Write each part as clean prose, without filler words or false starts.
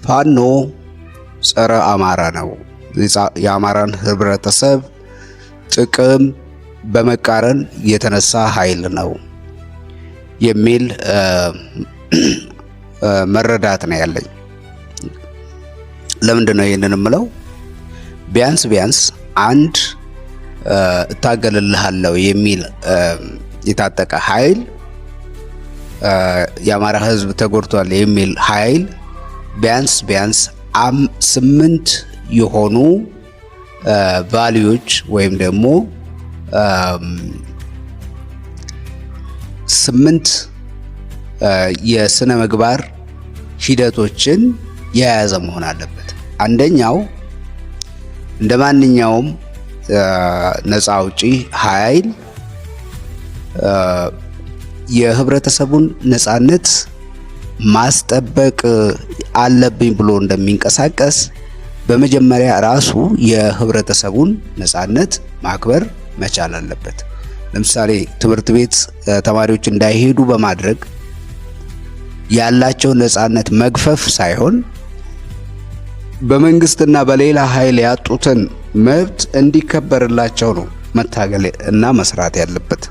ፋኖ ጸረ አማራ ነው፣ የአማራን ህብረተሰብ ጥቅም በመቃረን የተነሳ ኃይል ነው የሚል መረዳት ነው ያለኝ። ለምንድን ነው ይሄንን የምለው? ቢያንስ አንድ እታገልልሃለሁ የሚል የታጠቀ ኃይል የአማራ ህዝብ ተጎድቷል የሚል ኃይል ቢያንስ 8 የሆኑ ቫልዩዎች ወይም ደግሞ 8 የስነ ምግባር ሂደቶችን የያዘ መሆን አለበት። አንደኛው እንደ ማንኛውም ነፃ አውጪ ኃይል የህብረተሰቡን ነፃነት ማስጠበቅ አለብኝ ብሎ እንደሚንቀሳቀስ በመጀመሪያ ራሱ የህብረተሰቡን ነፃነት ማክበር መቻል አለበት። ለምሳሌ ትምህርት ቤት ተማሪዎች እንዳይሄዱ በማድረግ ያላቸው ነፃነት መግፈፍ ሳይሆን በመንግስትና በሌላ ኃይል ያጡትን መብት እንዲከበርላቸው ነው መታገል እና መስራት ያለበት።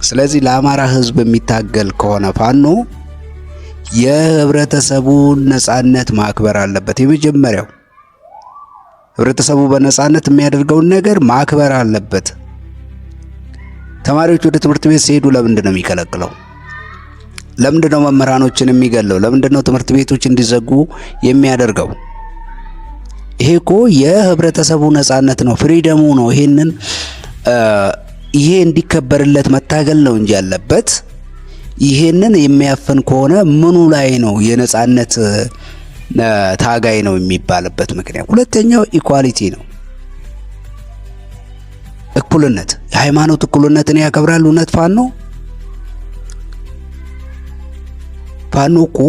ስለዚህ ለአማራ ህዝብ የሚታገል ከሆነ ፋኖ የህብረተሰቡን ነፃነት ማክበር አለበት። የመጀመሪያው ህብረተሰቡ በነፃነት የሚያደርገውን ነገር ማክበር አለበት። ተማሪዎች ወደ ትምህርት ቤት ሲሄዱ ለምንድን ነው የሚከለክለው? ለምንድን ነው መምህራኖችን የሚገለው? ለምንድን ነው ትምህርት ቤቶች እንዲዘጉ የሚያደርገው? ይሄ እኮ የህብረተሰቡ ነፃነት ነው፣ ፍሪደሙ ነው። ይሄ እንዲከበርለት መታገል ነው እንጂ ያለበት ይሄንን የሚያፈን ከሆነ ምኑ ላይ ነው የነፃነት ታጋይ ነው የሚባልበት ምክንያት? ሁለተኛው ኢኳሊቲ ነው፣ እኩልነት፣ የሃይማኖት እኩልነትን ያከብራል። እውነት ፋኖ እኮ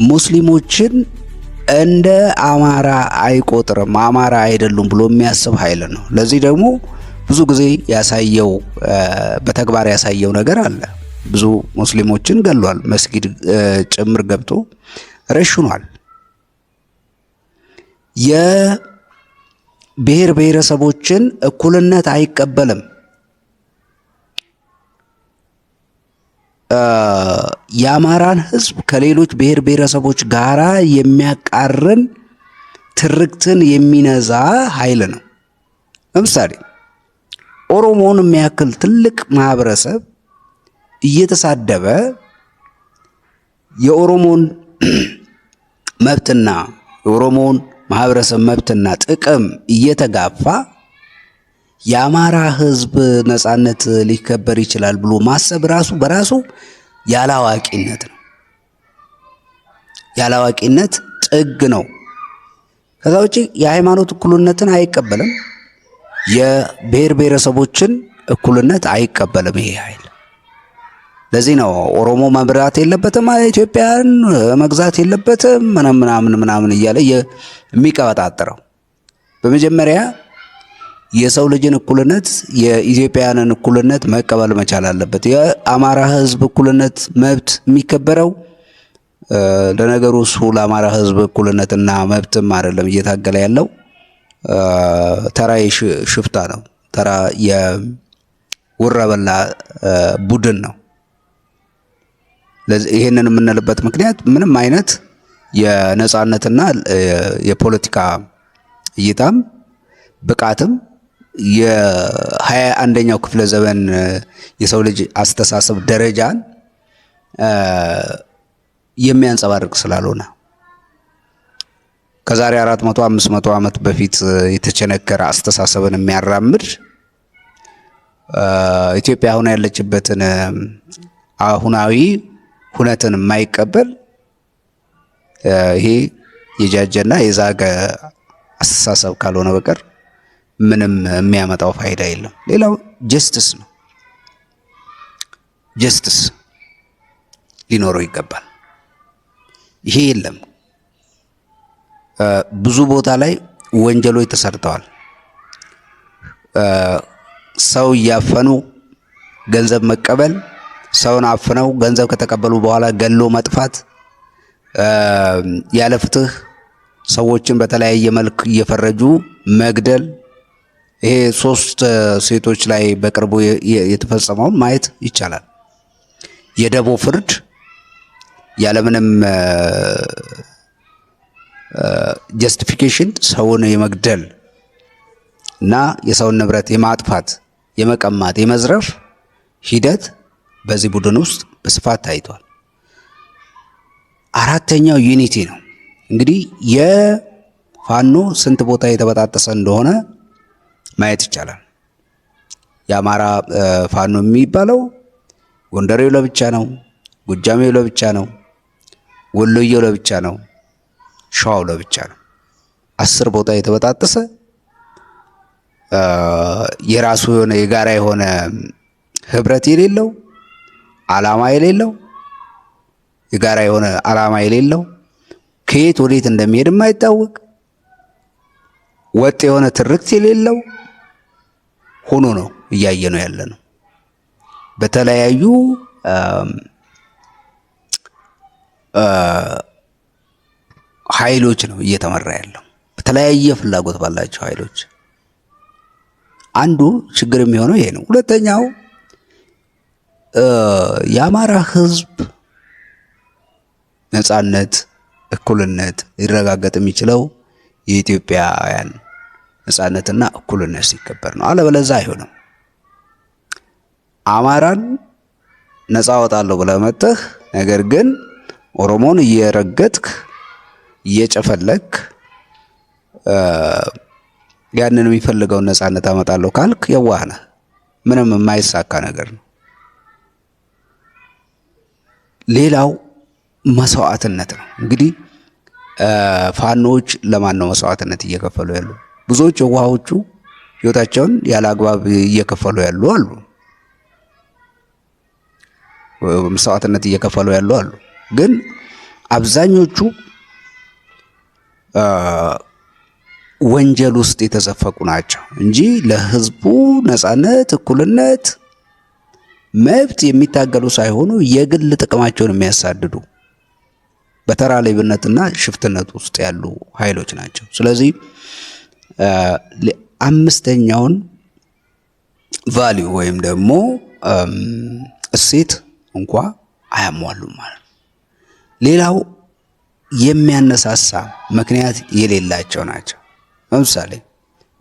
ሙስሊሞችን እንደ አማራ አይቆጥርም፣ አማራ አይደሉም ብሎ የሚያስብ ኃይል ነው። ለዚህ ደግሞ ብዙ ጊዜ ያሳየው በተግባር ያሳየው ነገር አለ። ብዙ ሙስሊሞችን ገሏል፣ መስጊድ ጭምር ገብቶ ረሽኗል። የብሔር ብሔረሰቦችን እኩልነት አይቀበልም። የአማራን ህዝብ ከሌሎች ብሔር ብሔረሰቦች ጋራ የሚያቃርን ትርክትን የሚነዛ ኃይል ነው። ለምሳሌ ኦሮሞን የሚያክል ትልቅ ማህበረሰብ እየተሳደበ የኦሮሞን መብትና የኦሮሞን ማህበረሰብ መብትና ጥቅም እየተጋፋ የአማራ ህዝብ ነፃነት ሊከበር ይችላል ብሎ ማሰብ ራሱ በራሱ ያላዋቂነት ነው። ያላዋቂነት ጥግ ነው። ከዛ ውጪ የሃይማኖት እኩልነትን አይቀበልም። የብሔር ብሔረሰቦችን እኩልነት አይቀበልም ይሄ ኃይል። ለዚህ ነው ኦሮሞ መብራት የለበትም፣ ኢትዮጵያን መግዛት የለበትም ምናምን እያለ የሚቀበጣጥረው። በመጀመሪያ የሰው ልጅን እኩልነት የኢትዮጵያውያንን እኩልነት መቀበል መቻል አለበት። የአማራ ህዝብ እኩልነት መብት የሚከበረው ለነገሩ እሱ ለአማራ ህዝብ እኩልነትና መብትም አይደለም እየታገለ ያለው ተራ ሽፍታ ነው፣ ተራ የወረበላ ቡድን ነው። ይሄንን የምንልበት ምክንያት ምንም አይነት የነፃነትና የፖለቲካ እይታም ብቃትም የ21ኛው ክፍለ ዘመን የሰው ልጅ አስተሳሰብ ደረጃን የሚያንጸባርቅ ስላልሆነ ከዛሬ 400 500 ዓመት በፊት የተቸነከረ አስተሳሰብን የሚያራምድ ኢትዮጵያ አሁን ያለችበትን አሁናዊ ሁነትን የማይቀበል ይሄ የጃጀና የዛገ አስተሳሰብ ካልሆነ በቀር ምንም የሚያመጣው ፋይዳ የለም። ሌላው ጀስቲስ ነው። ጀስቲስ ሊኖረው ይገባል። ይሄ የለም። ብዙ ቦታ ላይ ወንጀሎች ተሰርተዋል። ሰው እያፈኑ ገንዘብ መቀበል፣ ሰውን አፍነው ገንዘብ ከተቀበሉ በኋላ ገሎ መጥፋት፣ ያለ ፍትህ ሰዎችን በተለያየ መልክ እየፈረጁ መግደል፣ ይሄ 3 ሴቶች ላይ በቅርቡ የተፈጸመውን ማየት ይቻላል። የደቦ ፍርድ ያለምንም ጀስቲፊኬሽን ሰውን የመግደል እና የሰውን ንብረት የማጥፋት፣ የመቀማት፣ የመዝረፍ ሂደት በዚህ ቡድን ውስጥ በስፋት ታይቷል። አራተኛው ዩኒቲ ነው። እንግዲህ የፋኖ ስንት ቦታ የተበጣጠሰ እንደሆነ ማየት ይቻላል። የአማራ ፋኖ የሚባለው ጎንደሬው ለብቻ ነው፣ ጎጃሜው ለብቻ ነው፣ ወሎዬው ለብቻ ነው፣ ሸዋው ለብቻ ነው። 10 ቦታ የተበጣጠሰ የራሱ የሆነ የጋራ የሆነ ህብረት የሌለው፣ ዓላማ የሌለው፣ የጋራ የሆነ ዓላማ የሌለው፣ ከየት ወዴት እንደሚሄድ የማይታወቅ፣ ወጥ የሆነ ትርክት የሌለው ሆኖ ነው እያየ ነው ያለ ነው። በተለያዩ ኃይሎች ነው እየተመራ ያለው፣ በተለያየ ፍላጎት ባላቸው ኃይሎች። አንዱ ችግር የሚሆነው ይሄ ነው። ሁለተኛው የአማራ ህዝብ ነጻነት፣ እኩልነት ሊረጋገጥ የሚችለው የኢትዮጵያውያን ነጻነትና እኩልነት ሲከበር ነው። አለበለዚያ አይሆንም። አማራን ነጻ አወጣለሁ ብለህ መጥተህ ነገር ግን ኦሮሞን እየረገጥክ እየጨፈለክ ያንን የሚፈልገውን ነጻነት አመጣለሁ ካልክ የዋህ ነህ። ምንም የማይሳካ ነገር ነው። ሌላው መስዋዕትነት ነው። እንግዲህ ፋኖች ለማን ነው መስዋዕትነት እየከፈሉ ያሉ? ብዙዎች የዋሆቹ ህይወታቸውን ያለ አግባብ እየከፈሉ ያሉ አሉ። መስዋዕትነት እየከፈሉ ያሉ አሉ። ግን አብዛኞቹ ወንጀል ውስጥ የተዘፈቁ ናቸው እንጂ ለህዝቡ ነጻነት፣ እኩልነት፣ መብት የሚታገሉ ሳይሆኑ የግል ጥቅማቸውን የሚያሳድዱ በተራ ሌብነትና ሽፍትነት ውስጥ ያሉ ኃይሎች ናቸው። ስለዚህ አምስተኛውን ቫልዩ ወይም ደግሞ እሴት እንኳ አያሟሉም ማለት ነው። ሌላው የሚያነሳሳ ምክንያት የሌላቸው ናቸው። ለምሳሌ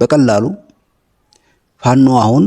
በቀላሉ ፋኖ አሁን